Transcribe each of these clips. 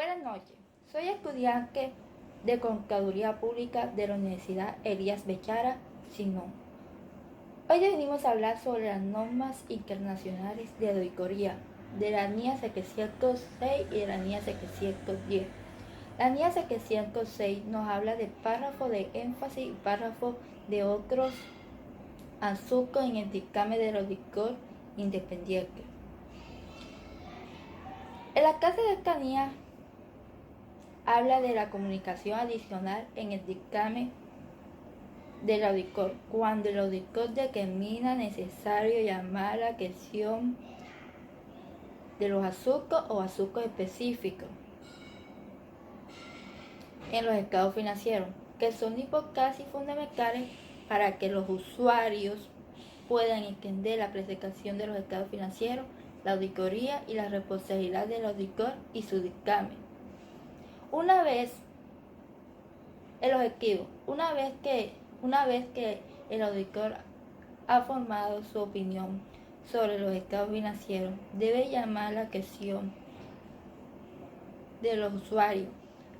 Buenas noches, soy estudiante de Contaduría Pública de la Universidad Elías Bechara, Simón. Hoy venimos a hablar sobre las normas internacionales de auditoría de la NIA 706 y de la NIA 710. La NIA 706 nos habla de párrafo de énfasis y párrafo de otros asuntos en el dictamen del auditor independiente. En la clase de esta NIA habla de la comunicación adicional en el dictamen del auditor, cuando el auditor determina necesario llamar la atención de los asuntos o asuntos específicos en los estados financieros, que son casi fundamentales para que los usuarios puedan entender la presentación de los estados financieros, la auditoría y la responsabilidad del auditor y su dictamen. Una vez que el auditor ha formado su opinión sobre los estados financieros, debe llamar la atención de los usuarios,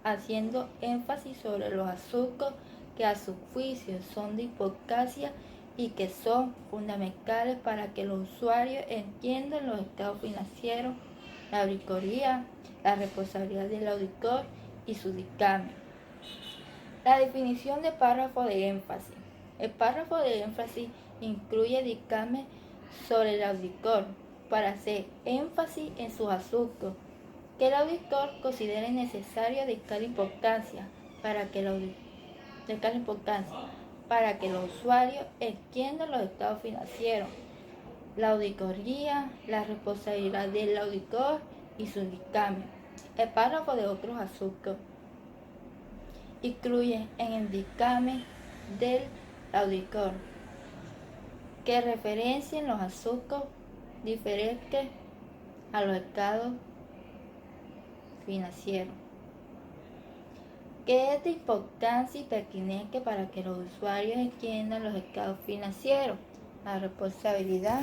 haciendo énfasis sobre los asuntos que a su juicio son de importancia y que son fundamentales para que los usuarios entiendan los estados financieros, la auditoría, la responsabilidad del auditor y su dictamen. La definición de párrafo de énfasis. El párrafo de énfasis incluye dictamen sobre el auditor para hacer énfasis en sus asuntos que el auditor considere necesario de tal importancia para que los usuarios entiendan los estados financieros, la auditoría, la responsabilidad del auditor y su dictamen. El párrafo de otros asuntos incluye en el dictamen del auditor que referencien los asuntos diferentes a los estados financieros, que es de importancia y pertinente para que los usuarios entiendan los estados financieros, la responsabilidad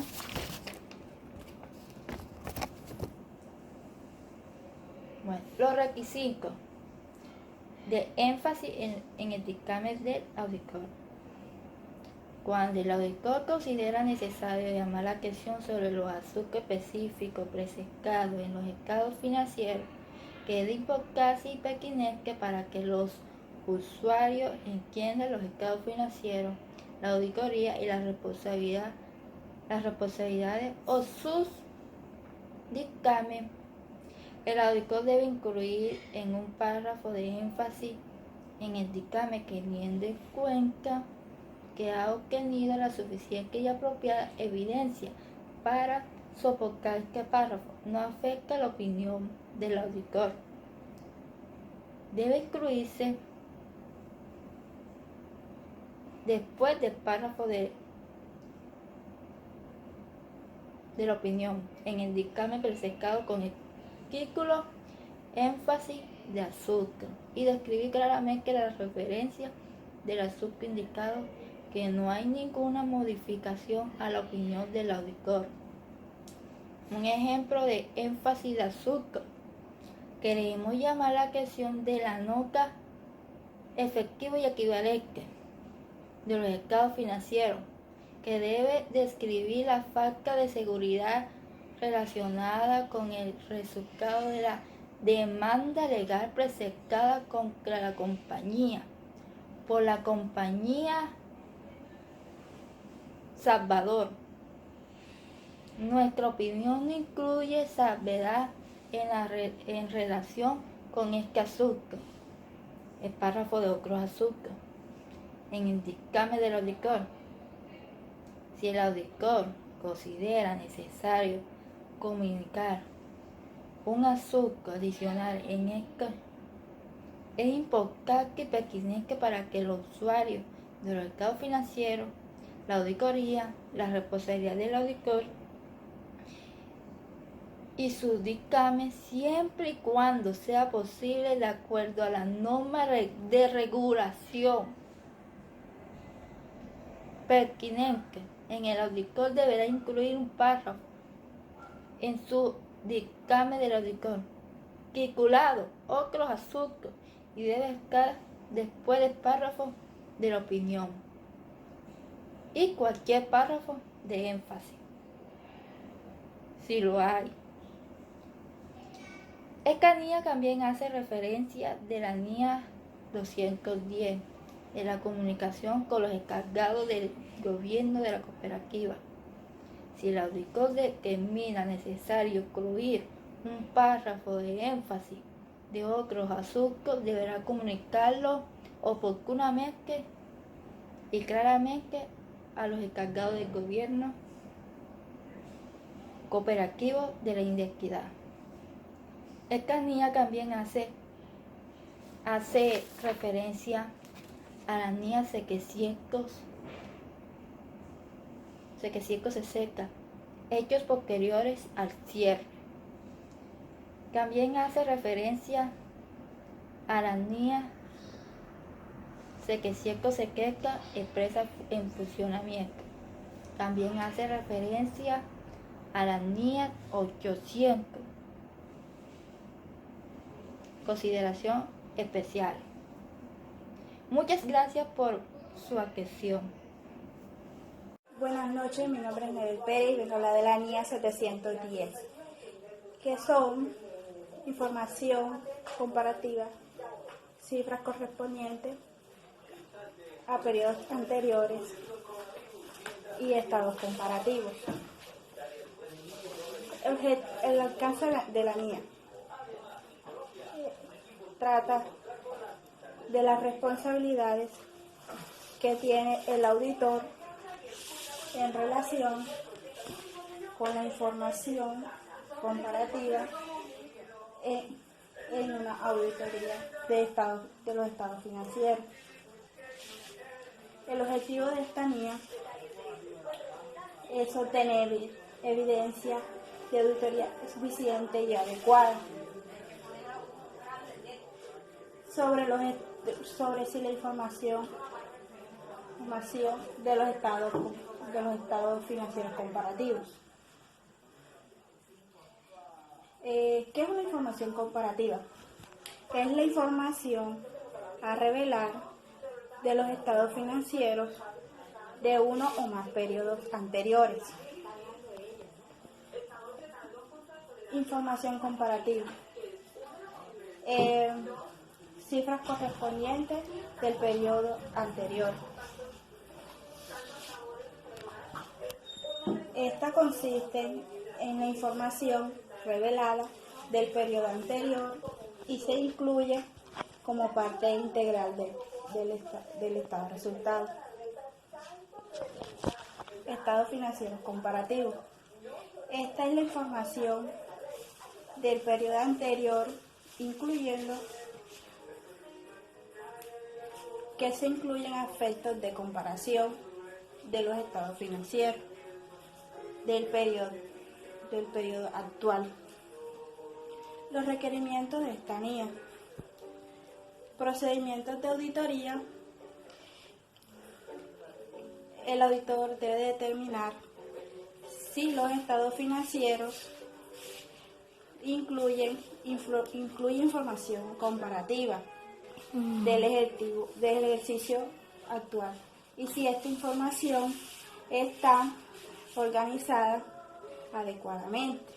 los requisitos de énfasis en el dictamen del auditor. Cuando el auditor considera necesario llamar la atención sobre los asuntos específicos presentados en los estados financieros, que es de importancia y pertinente para que los usuarios entiendan los estados financieros, la auditoría y las responsabilidades o sus dictamen, el auditor debe incluir en un párrafo de énfasis en el dictamen que teniendo en cuenta que ha obtenido la suficiente y apropiada evidencia para soportar este párrafo no afecta la opinión del auditor. Debe incluirse después del párrafo de la opinión en el dictamen presentado con el título énfasis de asunto y describir claramente la referencia del asunto indicado, que no hay ninguna modificación a la opinión del auditor. Un ejemplo de énfasis de asunto: queremos llamar la atención de la nota efectiva y equivalente de los estados financieros, que debe describir la falta de seguridad relacionada con el resultado de la demanda legal presentada contra la compañía por la compañía Salvador. Nuestra opinión no incluye salvedad en relación con este asunto. El párrafo de otros asuntos. En el dictamen del auditor, si el auditor considera necesario comunicar un asunto adicional en esto, es importante y pertinente para que los usuarios de los estados financieros, la auditoría, la responsabilidad del auditor y su dictamen, siempre y cuando sea posible de acuerdo a las normas de regulación pertinente. En el auditor deberá incluir un párrafo en su dictamen del auditor articulado, otros asuntos, y debe estar después del párrafo de la opinión y cualquier párrafo de énfasis, si lo hay. Esta NIA también hace referencia de la NIA 210 de la comunicación con los encargados del gobierno de la cooperativa. Si el auditor determina necesario incluir un párrafo de énfasis de otros asuntos, deberá comunicarlo oportunamente y claramente a los encargados del gobierno cooperativo de la inequidad. Esta NIA también hace referencia a la NIA 760, hechos posteriores al cierre. También hace referencia a la NIA 770, empresa en funcionamiento. También hace referencia a la NIA 800, consideración especial. Muchas gracias por su atención. Buenas noches, mi nombre es Nebel Pérez y vengo a hablar de la NIA 710, que son información comparativa, cifras correspondientes a periodos anteriores y estados comparativos. El alcance de la NIA trata de las responsabilidades que tiene el auditor en relación con la información comparativa en una auditoría de los estados financieros. El objetivo de esta NIA es obtener evidencia de auditoría suficiente y adecuada sobre si la información de los estados financieros comparativos. ¿Qué es una información comparativa? Es la información a revelar de los estados financieros de uno o más periodos anteriores. Información comparativa. Cifras correspondientes del periodo anterior. Esta consiste en la información revelada del periodo anterior y se incluye como parte integral del estado resultado. Estados financieros comparativos. Esta es la información del periodo anterior, incluyendo que se incluyen aspectos de comparación de los estados financieros del periodo actual. Los requerimientos de esta NIA. Procedimientos de auditoría. El auditor debe determinar si los estados financieros incluye información comparativa del ejercicio actual y si esta información está organizada adecuadamente.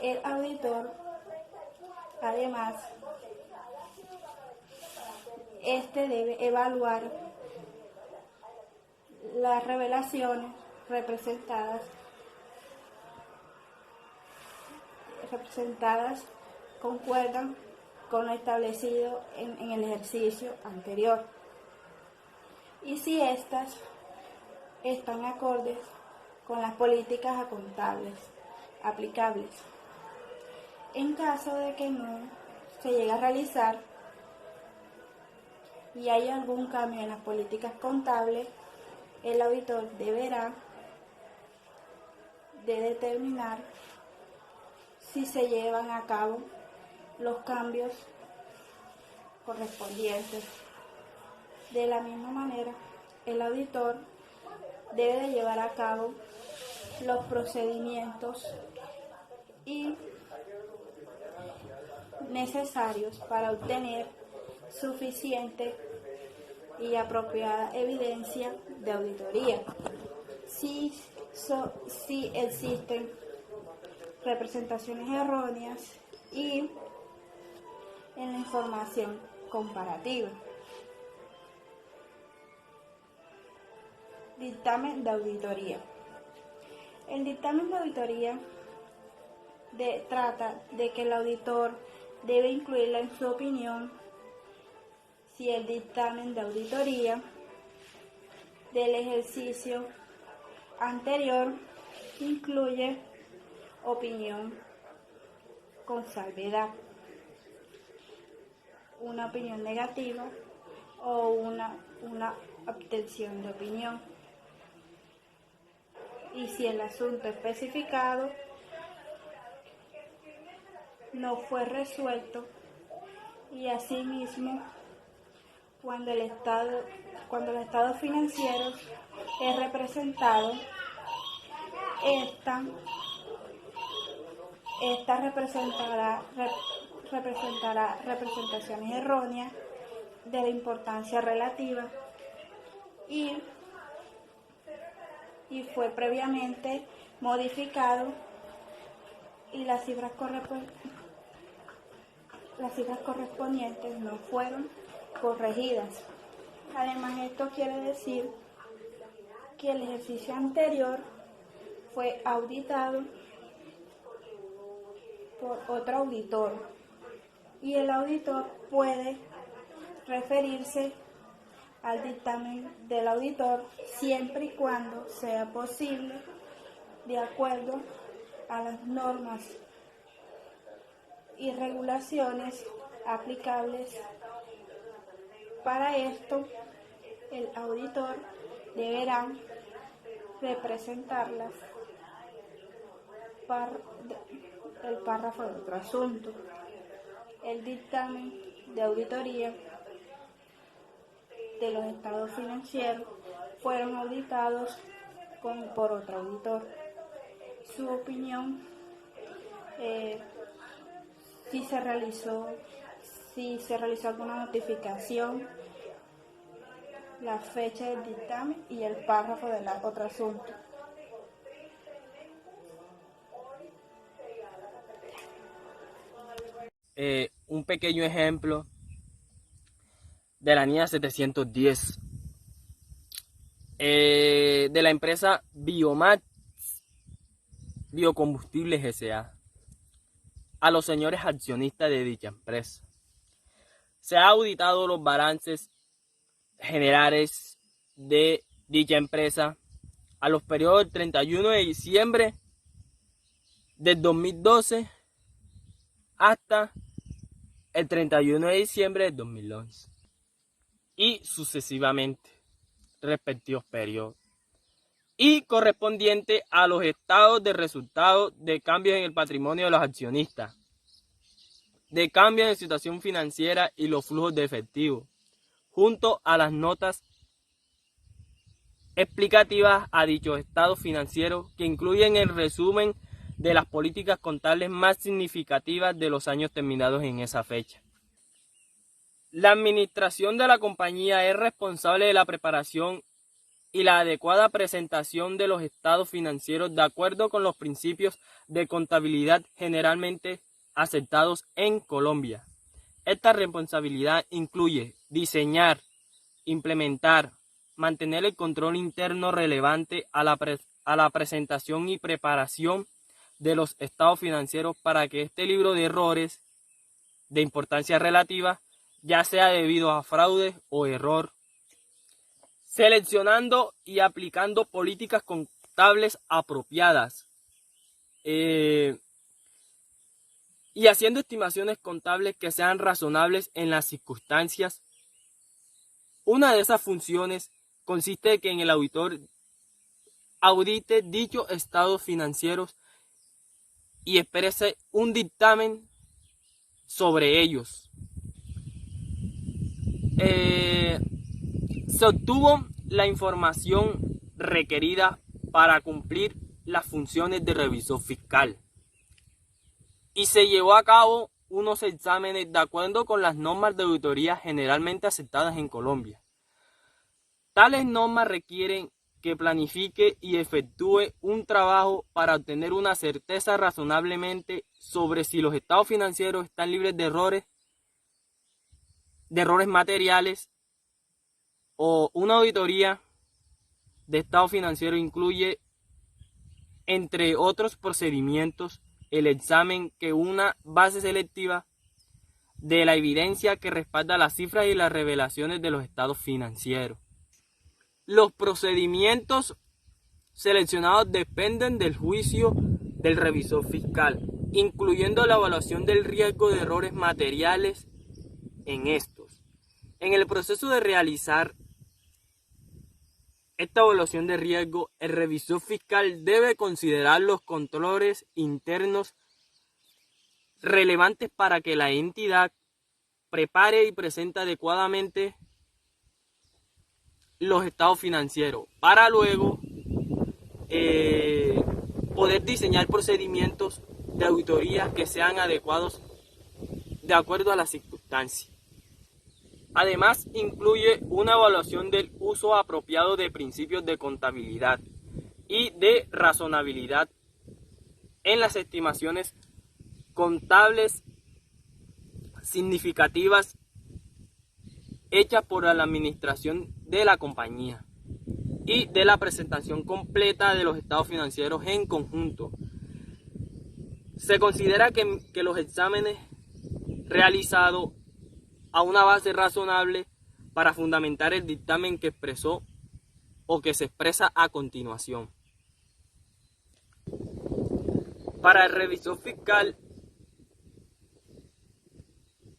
El auditor, además, debe evaluar las revelaciones representadas concuerdan con lo establecido en el ejercicio anterior y si éstas están acordes con las políticas contables aplicables. En caso de que no se llegue a realizar y hay algún cambio en las políticas contables, el auditor deberá de determinar si se llevan a cabo los cambios correspondientes. De la misma manera, el auditor debe de llevar a cabo los procedimientos y necesarios para obtener suficiente y apropiada evidencia de auditoría. Si existen representaciones erróneas y en la información comparativa. Dictamen de auditoría. El dictamen de auditoría trata de que el auditor debe incluirla en su opinión si el dictamen de auditoría del ejercicio anterior incluye opinión con salvedad, una opinión negativa o una abstención de opinión, y si el asunto especificado no fue resuelto, y asimismo cuando el estado financiero es representado, esta representará representaciones erróneas de la importancia relativa y fue previamente modificado, y las cifras correspondientes no fueron corregidas. Además, esto quiere decir que el ejercicio anterior fue auditado por otro auditor, y el auditor puede referirse al dictamen del auditor siempre y cuando sea posible, de acuerdo a las normas y regulaciones aplicables. Para esto, el auditor deberá representarlas el párrafo de otro asunto. El dictamen de auditoría de los estados financieros fueron auditados por otro auditor. Su opinión, si se realizó alguna notificación, la fecha del dictamen y el párrafo del otro asunto. Un pequeño ejemplo de la NIA 710 de la empresa Biomax Biocombustibles S.A. a los señores accionistas de dicha empresa. Se ha auditado los balances generales de dicha empresa a los periodos del 31 de diciembre del 2012 hasta el 31 de diciembre del 2011 y sucesivamente, respectivos periodos, y correspondiente a los estados de resultados de cambios en el patrimonio de los accionistas, de cambios en situación financiera y los flujos de efectivo, junto a las notas explicativas a dichos estados financieros, que incluyen el resumen de las políticas contables más significativas de los años terminados en esa fecha. La administración de la compañía es responsable de la preparación y la adecuada presentación de los estados financieros de acuerdo con los principios de contabilidad generalmente aceptados en Colombia. Esta responsabilidad incluye diseñar, implementar, mantener el control interno relevante a la presentación y preparación de los estados financieros para que este libro de errores de importancia relativa, ya sea debido a fraude o error, seleccionando y aplicando políticas contables apropiadas y haciendo estimaciones contables que sean razonables en las circunstancias. Una de esas funciones consiste en que el auditor audite dichos estados financieros y exprese un dictamen sobre ellos. Se obtuvo la información requerida para cumplir las funciones de revisor fiscal y se llevó a cabo unos exámenes de acuerdo con las normas de auditoría generalmente aceptadas en Colombia. Tales normas requieren que planifique y efectúe un trabajo para obtener una certeza razonablemente sobre si los estados financieros están libres de errores materiales, o una auditoría de estado financiero incluye, entre otros procedimientos, el examen que una base selectiva de la evidencia que respalda las cifras y las revelaciones de los estados financieros. Los procedimientos seleccionados dependen del juicio del revisor fiscal, incluyendo la evaluación del riesgo de errores materiales en estos. En el proceso de realizar esta evaluación de riesgo, el revisor fiscal debe considerar los controles internos relevantes para que la entidad prepare y presente adecuadamente los estados financieros, para luego poder diseñar procedimientos de auditoría que sean adecuados de acuerdo a las circunstancias. Además, incluye una evaluación del uso apropiado de principios de contabilidad y de razonabilidad en las estimaciones contables significativas hechas por la administración de la compañía y de la presentación completa de los estados financieros en conjunto. Se considera que los exámenes realizados a una base razonable para fundamentar el dictamen que expresó o que se expresa a continuación. Para el revisor fiscal,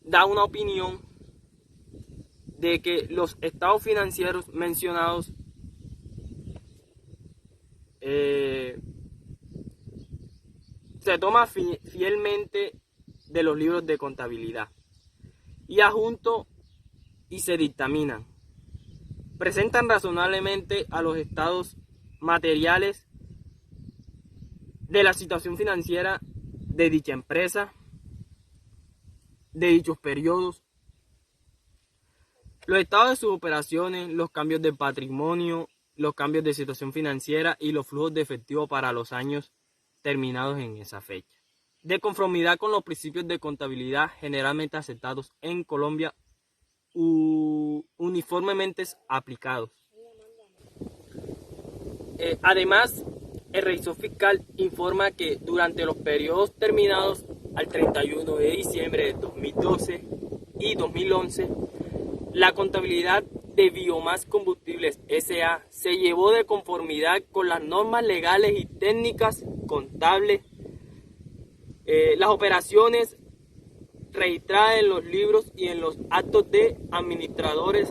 da una opinión de que los estados financieros mencionados se toma fielmente de los libros de contabilidad y adjunto y se dictaminan. Presentan razonablemente a los estados materiales de la situación financiera de dicha empresa, de dichos periodos, los estados de sus operaciones, los cambios de patrimonio, los cambios de situación financiera y los flujos de efectivo para los años terminados en esa fecha, de conformidad con los principios de contabilidad generalmente aceptados en Colombia, uniformemente aplicados. Además, el revisor fiscal informa que durante los periodos terminados al 31 de diciembre de 2012 y 2011, la contabilidad de Biomás Combustibles S.A. se llevó de conformidad con las normas legales y técnicas contables. Las operaciones registradas en los libros y en los actos de administradores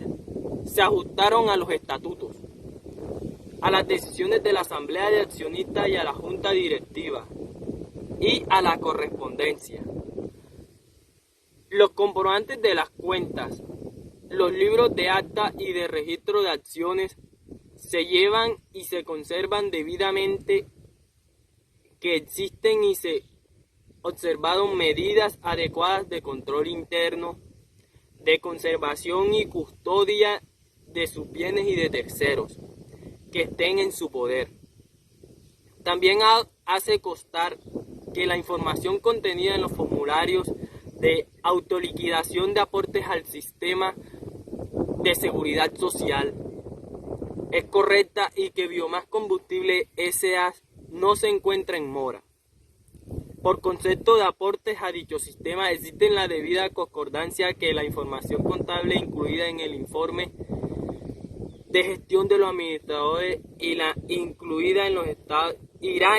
se ajustaron a los estatutos, a las decisiones de la Asamblea de Accionistas y a la Junta Directiva y a la correspondencia. Los comprobantes de las cuentas, los libros de acta y de registro de acciones se llevan y se conservan debidamente, que existen y se observaron medidas adecuadas de control interno, de conservación y custodia de sus bienes y de terceros que estén en su poder. También hace constar que la información contenida en los formularios de autoliquidación de aportes al sistema de seguridad social es correcta y que Biomás Combustible S.A. no se encuentra en mora. Por concepto de aportes a dicho sistema existe la debida concordancia que la información contable incluida en el informe de gestión de los administradores y la incluida en los estados irá